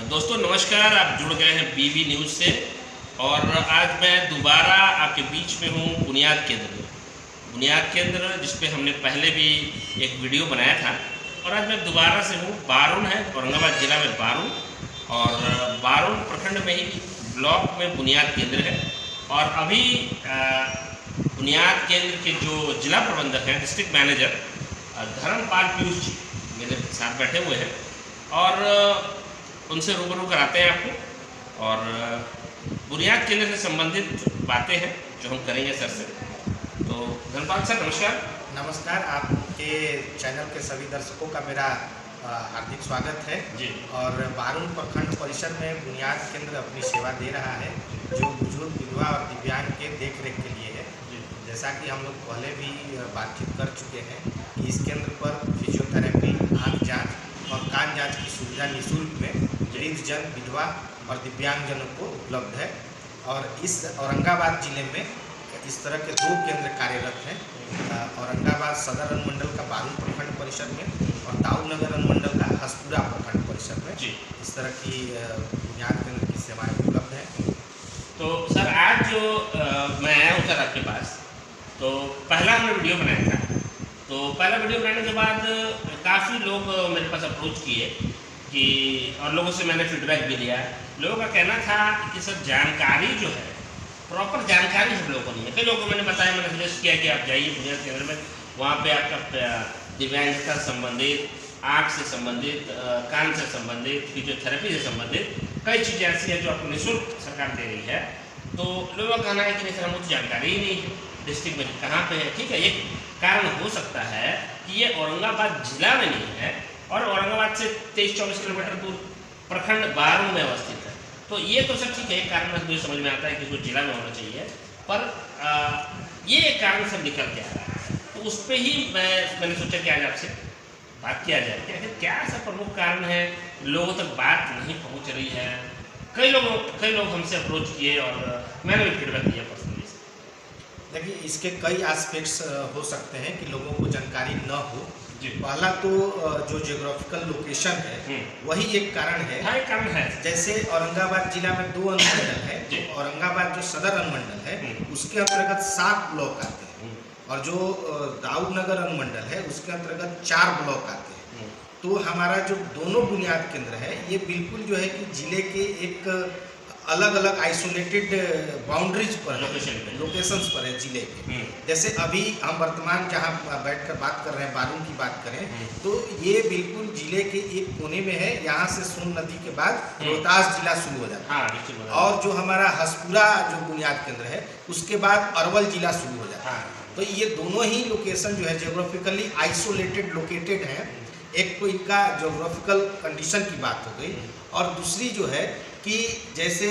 दोस्तों नमस्कार, आप जुड़ गए हैं बीवी न्यूज़ से। और आज मैं दोबारा आपके बीच में हूँ बुनियाद केंद्र जिस पे हमने पहले भी एक वीडियो बनाया था। और आज मैं दोबारा से हूँ, बारून है, औरंगाबाद ज़िला में बारून, और बारून प्रखंड में ही ब्लॉक में बुनियाद केंद्र है। और अभी बुनियाद केंद्र के जो जिला प्रबंधक हैं, डिस्ट्रिक्ट मैनेजर धर्मपाल पीयूष जी मेरे साथ बैठे हुए हैं, और उनसे रूबरू कराते हैं आपको। और बुनियाद केंद्र से संबंधित बातें हैं जो हम करेंगे सर से। तो धर्मपाल सर नमस्कार। नमस्कार, आपके चैनल के सभी दर्शकों का मेरा हार्दिक स्वागत है जी। और बारून प्रखंड परिषद में बुनियाद केंद्र अपनी सेवा दे रहा है जो बुजुर्ग, विधवा और दिव्यांग के देख रेख के लिए है। जैसा कि हम लोग पहले भी बातचीत कर चुके हैं कि इस केंद्र पर फिजियोथेरेपी, आँख जाँच और कान जाँच की सुविधा निःशुल्क में वृद्धजन, विधवा और दिव्यांगजनों को उपलब्ध है। और इस औरंगाबाद जिले में इस तरह के 2 केंद्र कार्यरत हैं, औरंगाबाद सदर अनुमंडल का बारून प्रखंड परिषद में और दाऊद नगर अनुमंडल का हसपुरा प्रखंड परिषद में जी। इस तरह की बुनियाद केंद्र की सेवाएं उपलब्ध हैं। तो सर आज जो मैं आया हूँ सर आपके पास, तो पहला हमने वीडियो बनाया था। तो पहला वीडियो बनाने के बाद काफ़ी लोग मेरे पास अप्रोच किए कि, और लोगों से मैंने फीडबैक भी लिया। लोगों का कहना था कि सर जानकारी जो है, प्रॉपर जानकारी हम लोगों को नहीं है। कई लोगों को मैंने बताया, मैंने सजेस्ट किया कि आप जाइए बुनियाद केंद्र में, वहाँ पे आपका दिव्यांगता से संबंधित, आँख से संबंधित, कान से संबंधित, फिजियोथेरेपी से संबंधित कई चीज़ें ऐसी हैं जो आपको निःशुल्क सरकार दे रही है। तो लोगों का कहना है कि नहीं सर, हमको जानकारी ही नहीं है डिस्ट्रिक्ट में कहाँ पे है। ठीक है, एक कारण हो सकता है कि ये औरंगाबाद जिला में नहीं है और औरंगाबाद से 23-24 किलोमीटर दूर प्रखंड बारून में अवस्थित है। तो ये तो सर ठीक है, एक कारण मुझे समझ में आता है कि इसको जिला में होना चाहिए, पर ये एक कारण सब निकल के आ रहा है। तो उस पर ही मैंने सोचा कि आज आपसे बात किया जाए कि आखिर क्या ऐसा प्रमुख कारण है लोगों तक बात नहीं पहुँच रही है। कई लोग हमसे अप्रोच किए और मैंने भी फीडबैक दिया पर्सनली। देखिए, इसके कई एस्पेक्ट्स हो सकते हैं कि लोगों को जानकारी न हो। पहला तो जो जियोग्राफिकल लोकेशन है वही एक कारण है। हाँ, एक कारण है। जैसे औरंगाबाद जिला में 2 अनुमंडल है, तो औरंगाबाद जो सदर अनुमंडल है उसके अंतर्गत 7 ब्लॉक आते हैं, और जो दाऊद नगर अनुमंडल है उसके अंतर्गत 4 ब्लॉक आते हैं। तो हमारा जो दोनों बुनियाद केंद्र है ये बिल्कुल जो है कि जिले के एक अलग अलग आइसोलेटेड बाउंड्रीज पर, लोकेशंस पर है जिले के। जैसे अभी हम वर्तमान जहाँ बैठकर बात कर रहे हैं, बारून की बात करें, तो ये बिल्कुल जिले के एक कोने में है। यहाँ से सोन नदी के बाद रोहतास जिला शुरू हो जाता है, और जो हमारा हसपुरा जो बुनियाद केंद्र है उसके बाद अरवल जिला शुरू हो जाता है। तो ये दोनों ही लोकेशन जो है जियोग्राफिकली आइसोलेटेड लोकेटेड है। एक तो इनका जियोग्राफिकल कंडीशन की बात हो गई, और दूसरी जो है कि जैसे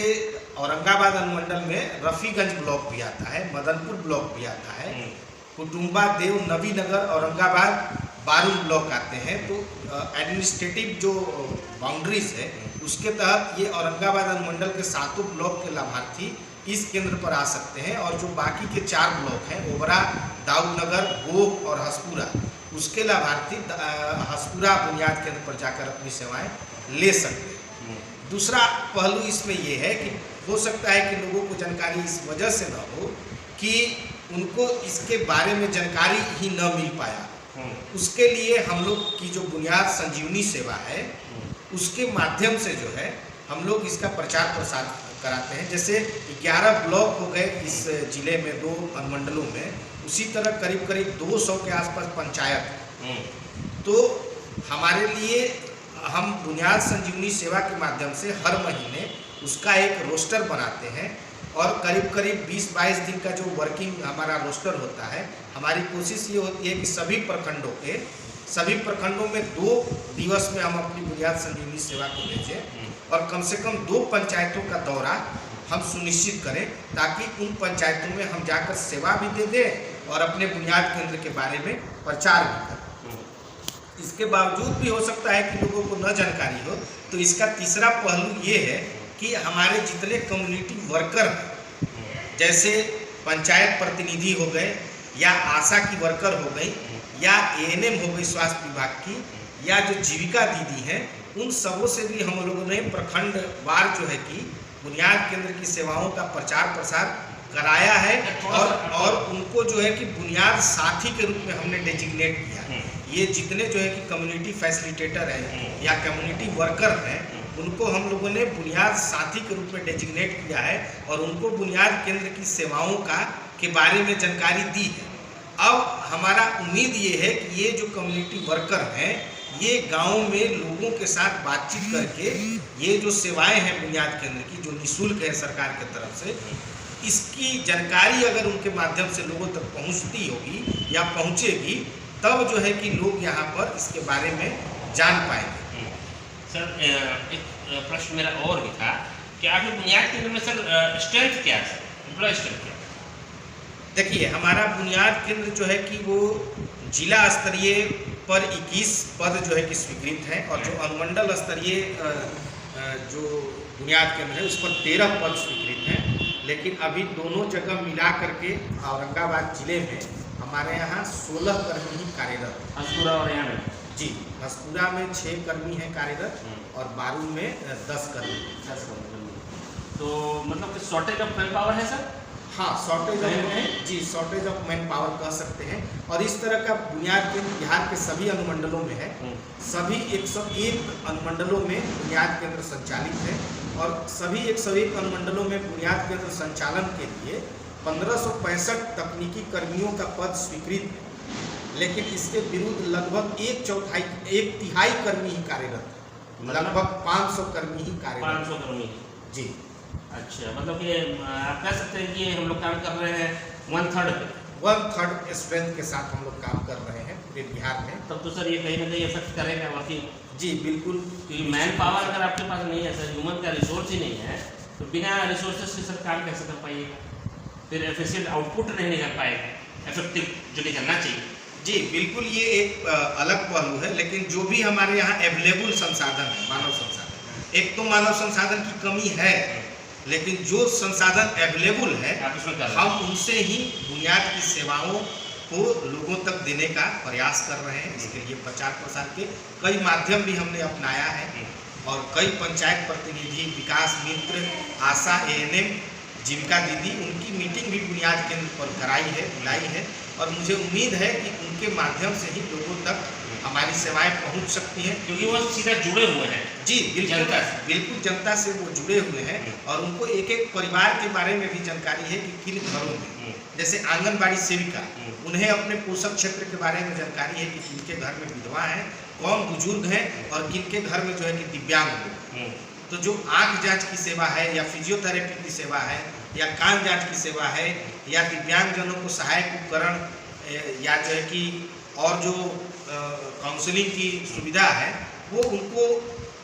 औरंगाबाद अनुमंडल में रफ़ीगंज ब्लॉक भी आता है, मदनपुर ब्लॉक भी आता है, कुटुंबा, देव, नबीनगर, औरंगाबाद, बारून ब्लॉक आते हैं। तो एडमिनिस्ट्रेटिव जो बाउंड्रीज है उसके तहत ये औरंगाबाद अनुमंडल के 7 ब्लॉक के लाभार्थी इस केंद्र पर आ सकते हैं। और जो बाकी के 4 ब्लॉक हैं, ओबरा, दाऊद नगर, गोह और हसपुरा, उसके लाभार्थी हसपुरा बुनियाद केंद्र पर जाकर अपनी सेवाएं ले सकते हैं। दूसरा पहलू इसमें यह है कि हो सकता है कि लोगों को जानकारी इस वजह से न हो कि उनको इसके बारे में जानकारी ही न मिल पाया। उसके लिए हम लोग की जो बुनियाद संजीवनी सेवा है उसके माध्यम से जो है हम लोग इसका प्रचार प्रसार कराते हैं। जैसे 11 ब्लॉक हो गए इस जिले में, 2 अनुमंडलों में, उसी तरह करीब करीब 200 के आसपास पंचायत। तो हमारे लिए हम बुनियाद संजीवनी सेवा के माध्यम से हर महीने उसका एक रोस्टर बनाते हैं, और करीब करीब 20-22 दिन का जो वर्किंग हमारा रोस्टर होता है। हमारी कोशिश ये होती है कि सभी प्रखंडों में 2 दिवस में हम अपनी बुनियाद संजीवनी सेवा को भेजें, और कम से कम 2 पंचायतों का दौरा हम सुनिश्चित करें, ताकि उन पंचायतों में हम जाकर सेवा भी दे दें और अपने बुनियाद केंद्र के बारे में प्रचार भी करें। इसके बावजूद भी हो सकता है कि लोगों को न जानकारी हो, तो इसका तीसरा पहलू ये है कि हमारे जितने कम्युनिटी वर्कर हैं, जैसे पंचायत प्रतिनिधि हो गए, या आशा की वर्कर हो गई, या एएनएम हो गई स्वास्थ्य विभाग की, या जो जीविका दीदी हैं, उन सबों से भी हम लोगों ने प्रखंड वार जो है कि बुनियाद केंद्र की सेवाओं का प्रचार प्रसार कराया है और उनको जो है कि बुनियाद साथी के रूप में हमने डेजिग्नेट किया है। ये जितने जो है कि कम्युनिटी फैसिलिटेटर हैं या कम्युनिटी वर्कर हैं, उनको हम लोगों ने बुनियाद साथी के रूप में डेजिग्नेट किया है और उनको बुनियाद केंद्र की सेवाओं के बारे में जानकारी दी है। अब हमारा उम्मीद ये है कि ये जो कम्युनिटी वर्कर हैं, ये गाँव में लोगों के साथ बातचीत करके ये जो सेवाएं हैं बुनियाद केंद्र की, जो निःशुल्क है सरकार की तरफ से, इसकी जानकारी अगर उनके माध्यम से लोगों तक पहुंचती होगी या पहुंचेगी, तब जो है कि लोग यहाँ पर इसके बारे में जान पाएंगे। सर एक प्रश्न मेरा और भी था कि आपके बुनियाद केंद्र में सर स्ट्रेंथ क्या है, सर एम्प्लॉय स्ट्रेंथ क्या? देखिए, हमारा बुनियाद केंद्र जो है कि वो जिला स्तरीय पर 21 पद जो है कि स्वीकृत हैं और जो अनुमंडल स्तरीय जो बुनियाद केंद्र है उस पर 13 पद स्वीकृत हैं। लेकिन अभी दोनों जगह मिला करके औरंगाबाद जिले में हमारे यहाँ 16 कर्मी ही कार्यरत हैं। हंसपुरा और यहाँ में? जी, हंसपुरा में 6 कर्मी हैं कार्यरत और बारू में 10 कर्मी। तो मतलब कि शॉर्टेज ऑफ मैन पावर है सर? हाँ, शॉर्टेज ऑफ मैन पावर कह सकते हैं। और इस तरह का बुनियाद केंद्र बिहार के सभी अनुमंडलों में है। सभी 101 अनुमंडलों में बुनियाद केंद्र संचालित है और सभी 101 अनुमंडलों में बुनियाद केंद्र संचालन के लिए 1565 तकनीकी कर्मियों का पद स्वीकृत है। लेकिन इसके विरुद्ध लगभग एक तिहाई कर्मी ही कार्यरत है। लगभग 500 कर्मी ही कार्यरत। 500 कर्मी? जी। अच्छा, मतलब कि आप कह सकते हैं कि हम लोग काम कर रहे हैं 1/3 स्ट्रेंथ के साथ हम लोग काम कर रहे हैं पूरे बिहार में। तब तो सर ये कहीं ना कहीं इफेक्ट करेगा वाकई? जी बिल्कुल, क्योंकि मैन पावर अगर आपके पास नहीं है सर, ह्यूमन का रिसोर्स ही नहीं है, तो बिना रिसोर्सेज के सर काम कैसे कर पाइएगा? फिर एफिशिएंट आउटपुट नहीं निकल पाएगा, इफेक्टिव जो निकलना चाहिए। जी बिल्कुल, ये एक अलग पहलू है। लेकिन जो भी हमारे यहाँ अवेलेबल संसाधन है, मानव संसाधन, एक तो मानव संसाधन की कमी है, लेकिन जो संसाधन अवेलेबल है हम उनसे ही बुनियाद की सेवाओं को लोगों तक देने का प्रयास कर रहे हैं। इसके लिए प्रचार प्रसार के कई माध्यम भी हमने अपनाया है और कई पंचायत प्रतिनिधि, विकास मित्र, आशा, ANM, जीविका दीदी, उनकी मीटिंग भी बुनियाद केंद्र पर बुलाई है और मुझे उम्मीद है कि उनके माध्यम से ही लोगों तक हमारी सेवाएं पहुंच सकती हैं, क्योंकि वो सीधा जुड़े हुए हैं। जी बिल्कुल जनता से वो जुड़े हुए हैं और उनको एक एक परिवार के बारे में भी जानकारी है कि किन घरों में, जैसे आंगनबाड़ी सेविका, उन्हें अपने पोषक क्षेत्र के बारे में जानकारी है कि किनके घर में विधवा हैं, कौन बुजुर्ग हैं और किनके घर में जो है कि दिव्यांग लोग। तो जो आँख जांच की सेवा है या फिजियोथेरेपी की सेवा है या कान जांच की सेवा है या दिव्यांगजनों को सहायक उपकरण या जो है कि और जो काउंसलिंग की सुविधा है वो उनको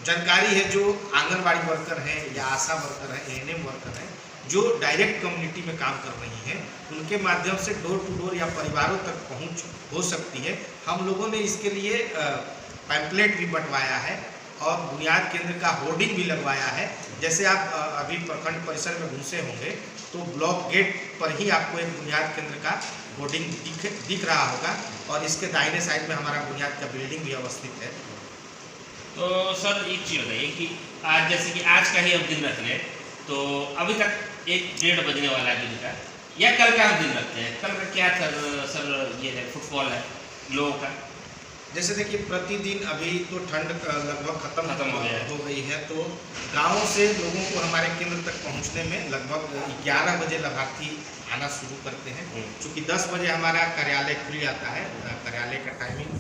जानकारी है। जो आंगनबाड़ी वर्कर हैं या आशा वर्कर हैं, ANM वर्कर हैं, जो डायरेक्ट कम्युनिटी में काम कर रही हैं, उनके माध्यम से डोर टू डोर या परिवारों तक पहुंच हो सकती है। हम लोगों ने इसके लिए पैम्पलेट भी बंटवाया है और बुनियाद केंद्र का होर्डिंग भी लगवाया है। जैसे आप अभी प्रखंड परिसर में घुसे होंगे तो ब्लॉक गेट पर ही आपको एक बुनियाद केंद्र का होर्डिंग दिख रहा होगा और इसके दाहिने साइड में हमारा बुनियाद का बिल्डिंग भी अवस्थित है। तो सर एक चीज़ बताइए कि आज जैसे कि आज का ही हम दिन रख लें, तो अभी तक 1-1:30 बजने वाला है दिन का, या कल का हम दिन रखते हैं, कल का क्या सर ये है फुटफॉल है लोगों का? जैसे देखिए, प्रतिदिन अभी तो ठंड लगभग खत्म हो गई है, तो गाँव से लोगों को हमारे केंद्र तक पहुंचने में लगभग 11 बजे लाभार्थी आना शुरू करते हैं। चूँकि 10 बजे हमारा कार्यालय खुल जाता है, कार्यालय का टाइमिंग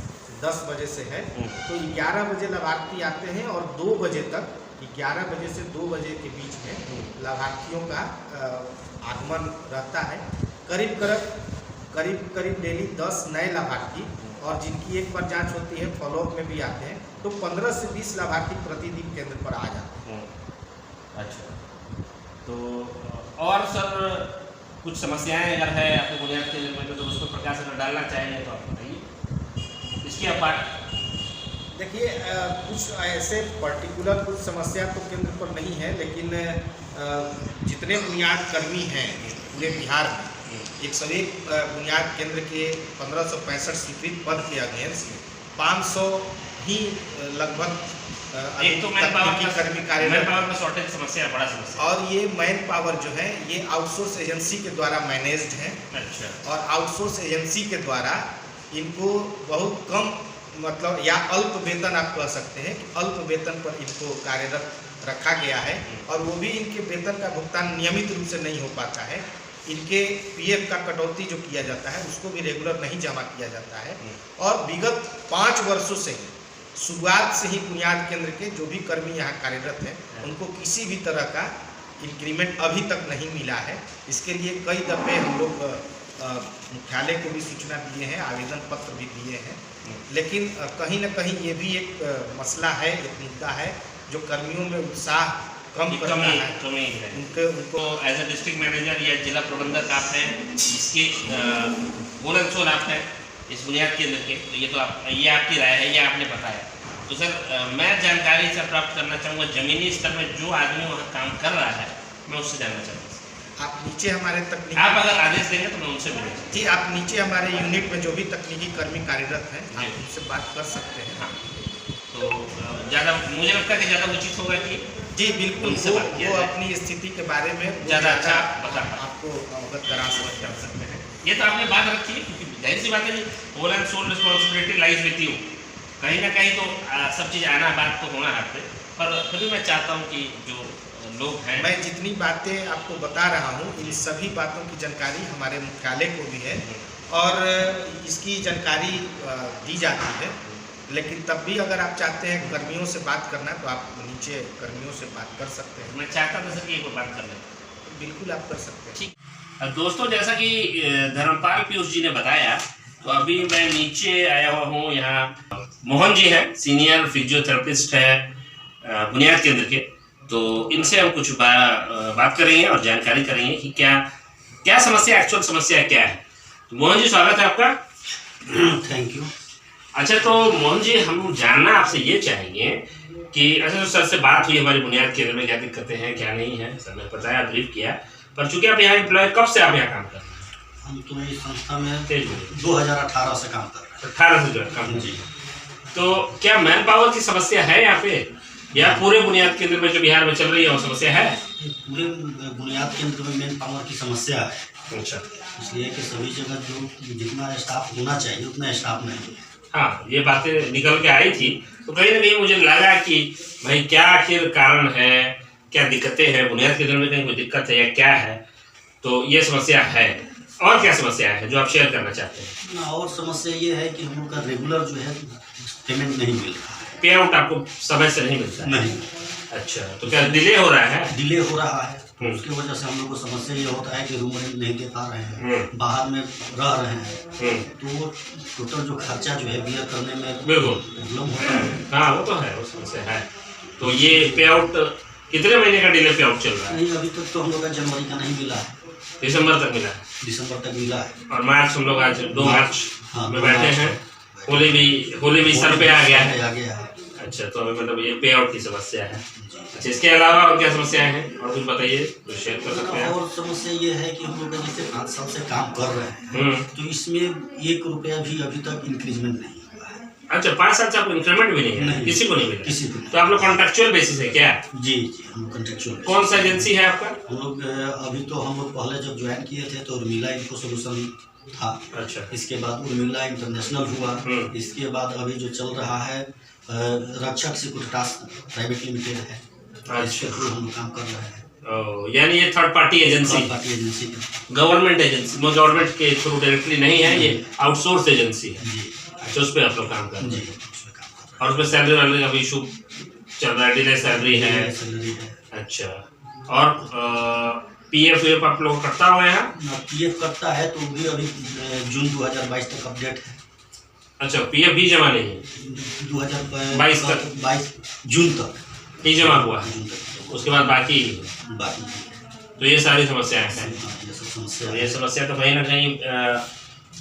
10 बजे से है, तो 11 बजे लाभार्थी आते हैं और 2 बजे तक, 11 बजे से 2 बजे के बीच में लाभार्थियों का आगमन रहता है। करीब डेली 10 नए लाभार्थी और जिनकी एक बार जांच होती है, फॉलोअप में भी आते हैं, तो 15 से 20 लाभार्थी प्रतिदिन केंद्र पर आ जाते हैं। अच्छा, तो और सर कुछ समस्याएं अगर है आपके बुनियाद केंद्र में तो उसको प्रकाश अगर डालना चाहेंगे तो आप बताइए। इसके अपार्ट देखिए, कुछ ऐसे पर्टिकुलर कुछ समस्या तो केंद्र पर नहीं है, लेकिन जितने बुनियाद कर्मी हैं पूरे बिहार में, 101 बुनियाद केंद्र के 1565 स्वीकृत पद के अगेंस्ट 500 ही लगभग एक तो मैन पावर तकनीकी कर्मी मैन कार्यरत, पावर का शॉर्टेज समस्या है, बड़ा समस्या और ये मैन पावर जो है ये आउटसोर्स एजेंसी के द्वारा मैनेज्ड है। है। अच्छा, और आउटसोर्स एजेंसी के द्वारा इनको बहुत कम, मतलब या अल्प वेतन आप कह सकते हैं कि अल्प वेतन पर इनको कार्यरत रखा गया है, और वो भी इनके वेतन का भुगतान नियमित रूप से नहीं हो पाता है। इनके पीएफ का कटौती जो किया जाता है उसको भी रेगुलर नहीं जमा किया जाता है। और विगत 5 वर्षों से शुरुआत से ही बुनियाद केंद्र के जो भी कर्मी यहाँ कार्यरत हैं उनको किसी भी तरह का इंक्रीमेंट अभी तक नहीं मिला है। इसके लिए कई दफ़े हम लोग मुख्यालय को भी सूचना दिए हैं, आवेदन पत्र भी दिए हैं, लेकिन कहीं न कहीं ये भी एक मसला है, एक मुद्दा है जो कर्मियों में उत्साह कम करता है। कमी है। उनको एज ए डिस्ट्रिक्ट मैनेजर या जिला प्रबंधक आप हैं, इसके गोल अंशोल आप हैं इस बुनियाद केंद्र के, तो ये तो आप, ये आपकी राय है, ये आपने बताया। तो सर मैं जानकारी से प्राप्त करना चाहूँगा, ज़मीनी स्तर में जो आदमी वहाँ काम कर रहा है, मैं उससे जानना चाहूँगा। आप नीचे हमारे तकनीकी, आप अगर आदेश देंगे तो मैं उनसे मिलूँगा। जी, आप नीचे हमारे यूनिट में जो भी तकनीकी कर्मी कार्यरत हैं आप उनसे बात कर सकते हैं। हाँ, तो ज़्यादा मुझे लगता है कि ज़्यादा उचित होगा कि जी बिल्कुल, उनसे बात किया वो जाए। अपनी स्थिति के बारे में ज़्यादा अच्छा बता पाए। आपको अवगत करा सकते हैं। ये तो आपने बात रखी है, क्योंकि जाहिर सी बात है जी, whole and sole responsibility lies with you. कहीं ना कहीं तो सब चीज़ आना, बात तो होना हाथ पे, पर फिर भी मैं चाहता हूँ कि जो लोग हैं, मैं जितनी बातें आपको बता रहा हूँ इन सभी बातों की जानकारी हमारे मुख्यालय को भी है और इसकी जानकारी दी जाती है, लेकिन तब भी अगर आप चाहते हैं कर्मियों से बात करना तो आप नीचे कर्मियों से बात कर सकते हैं। मैं चाहता था सर कि एक बार बात कर लें। बिल्कुल आप कर सकते हैं। ठीक। दोस्तों, जैसा कि धर्मपाल पीयूष जी ने बताया, तो अभी मैं नीचे आया हुआ हूँ। यहाँ मोहन जी हैं, सीनियर फिजियोथेरेपिस्ट है बुनियाद केंद्र के, तो इनसे हम कुछ बात करेंगे और जानकारी करेंगे कि क्या समस्या, एक्चुअल समस्या क्या है। तो मोहन जी, स्वागत है आपका। Thank you. अच्छा, तो मोहन जी, हम जानना आपसे ये चाहेंगे कि अच्छा, तो सर से बात हुई हमारी बुनियाद केंद्र में क्या दिक्कतें हैं, क्या नहीं है, सर ने बताया, ब्रीफ किया, पर चूंकि आप यहाँ एम्प्लॉय, कब से आप यहाँ काम कर रहे हैं? हम तो इस संस्था में तेज 2018 से काम कर रहे 18 से जो है काम हैं। जी, तो क्या मैन पावर की समस्या है यहाँ पे, या पूरे बुनियाद केंद्र में जो बिहार में चल रही है वो समस्या है? पूरे बुनियाद केंद्र में मैन पावर की समस्या है। अच्छा, इसलिए कि सभी जगह जो जितना स्टाफ होना चाहिए उतना स्टाफ नहीं है। हाँ, ये बातें निकल के आई थी, तो कहीं ना कहीं मुझे लगा कि भाई क्या आखिर कारण है, क्या दिक्कतें हैं बुनियाद केंद्र में, कहीं कोई दिक्कत है या क्या है, तो ये समस्या है। और क्या समस्या है जो आप शेयर करना चाहते हैं? ना, और समस्या ये है कि हम लोग का रेगुलर जो है पेमेंट नहीं मिल रहा है। पे आउट आपको समय से नहीं मिलता है? नहीं, अच्छा, तो क्या डिले हो रहा है? डिले हो रहा है। उसकी वजह से हम लोग को समस्या ये होता है कि रूम रेंट नहीं दे पा रहे हैं, बाहर में रह रहे हैं, तो टोटल जो खर्चा जो है बियर करने में बिल्कुल प्रॉब्लम होता है। हाँ, वो तो है, वो समस्या है। तो ये पे आउट कितने महीने का डिले पे आउट चल रहा है? नहीं, अभी तक तो हम लोग का जनवरी का नहीं मिला है, दिसंबर तक मिला है, दिसंबर तक मिला है। और मार्च, हम लोग आज 2 मार्च हाँ, में 2 बैठे मार्च हैं। होली भी सर पे आ गया है। आ गया है। अच्छा, तो अभी मतलब ये पे आउट की समस्या है। अच्छा, इसके अलावा और क्या समस्याएं हैं, और कुछ बताइए, कुछ शेयर कर सकते हैं? और समस्या ये है कि हम लोग जैसे 5 साल से काम कर रहे हैं, तो इसमें 1 रुपया भी अभी तक इंक्रीजमेंट नहीं हुआ है। अच्छा, 5 साल से आपको इंक्रीमेंट भी नहीं है? नहीं, किसी को नहीं मिला? किसी को नहीं। तो आप लोग कॉन्ट्रेक्चुअल बेसिस है क्या? जी, हम कॉन्ट्रेक्चुअल। कौन सा एजेंसी है आपका? हम लोग अभी तो हम लोग पहले जब ज्वाइन किए थे तो उर्मिला इनको सोल्यूशन था। अच्छा, इसके बाद उर्मिला इंटरनेशनल हुआ। इसके बाद अभी जो चल रहा है रक्षक सिक्योरिटास प्राइवेट लिमिटेड है। इसके थ्रू हम काम कर रहे हैं। यानी ये third party agency, government agency, government के थ्रू डायरेक्टली नहीं है, ये आउटसोर्स एजेंसी है। जी, अच्छा, उस पर आप लोग काम कर रहे हैं। जी, उसमें काम कर रहे हैं। और उसमें सैलरी वाले का भी इशू चल रहा है, डिले सैलरी है। सैलरी है। अच्छा, और पीएफ आप लोग करता हुआ है? पीएफ करता है तो भी अभी जून 2022 तक अपडेट है। अच्छा, पीएफ भी जमा नहीं है? 2022 तक, 22 जून तक नहीं जमा हुआ है, जून तक उसके बाद बाकी। तो ये सारी समस्याएं हैं। ये सब समस्या ये समस्या तो कहीं ना कहीं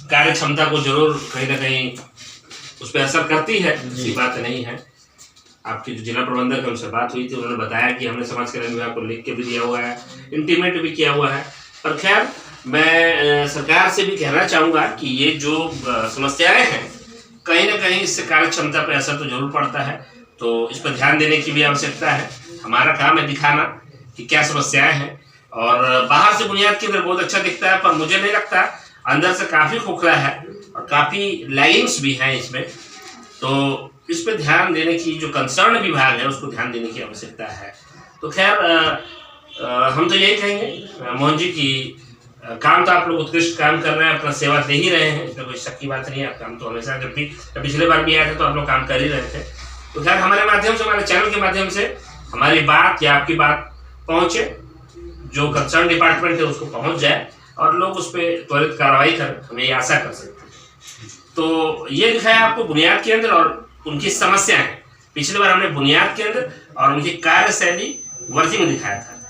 कार्य क्षमता को जरूर कहीं ना कहीं उस पर असर करती है, ऐसी बात नहीं है। आपकी जो जिला प्रबंधक है उनसे बात हुई थी, उन्होंने बताया कि हमने समाज कल्याण विभाग को लिख के भी दिया हुआ है, इंटीमेट भी किया हुआ है। पर खैर, मैं सरकार से भी कहना चाहूँगा कि ये जो समस्याएं हैं, कहीं ना कहीं इससे कार्य क्षमता पर असर तो जरूर पड़ता है। तो इस पर ध्यान देने की भी आवश्यकता है। हमारा काम है दिखाना कि क्या समस्याएं हैं, और बाहर से बुनियाद केंद्र बहुत अच्छा दिखता है, पर मुझे नहीं लगता, अंदर से काफ़ी खोखला है और काफ़ी लैगिंग्स भी हैं इसमें। तो इस पर ध्यान देने की, जो कंसर्न विभाग है उसको ध्यान देने की आवश्यकता है। तो खैर हम तो यही कहेंगे मोहन जी की काम तो आप लोग उत्कृष्ट काम कर रहे हैं, अपना सेवा दे ही रहे हैं, इसमें कोई शक की बात नहीं है। काम तो हमेशा, जब भी पिछले बार भी आए थे तो आप लोग काम कर ही रहे थे। तो खैर हमारे माध्यम से, हमारे चैनल के माध्यम से हमारी बात या आपकी बात पहुँचे, जो कंसर्न डिपार्टमेंट है उसको पहुँच जाए और लोग उस पर त्वरित कार्रवाई करें, हमें ये आशा कर सकते हैं। तो ये दिखाया आपको बुनियाद केंद्र और उनकी समस्याएं। पिछली बार हमने बुनियाद केंद्र और उनकी कार्यशैली वर्किंग दिखाया था।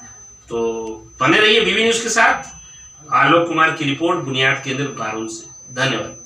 तो बने रहिए बीबी न्यूज़ के साथ। आलोक कुमार की रिपोर्ट, बुनियाद केंद्र बारूद से। धन्यवाद।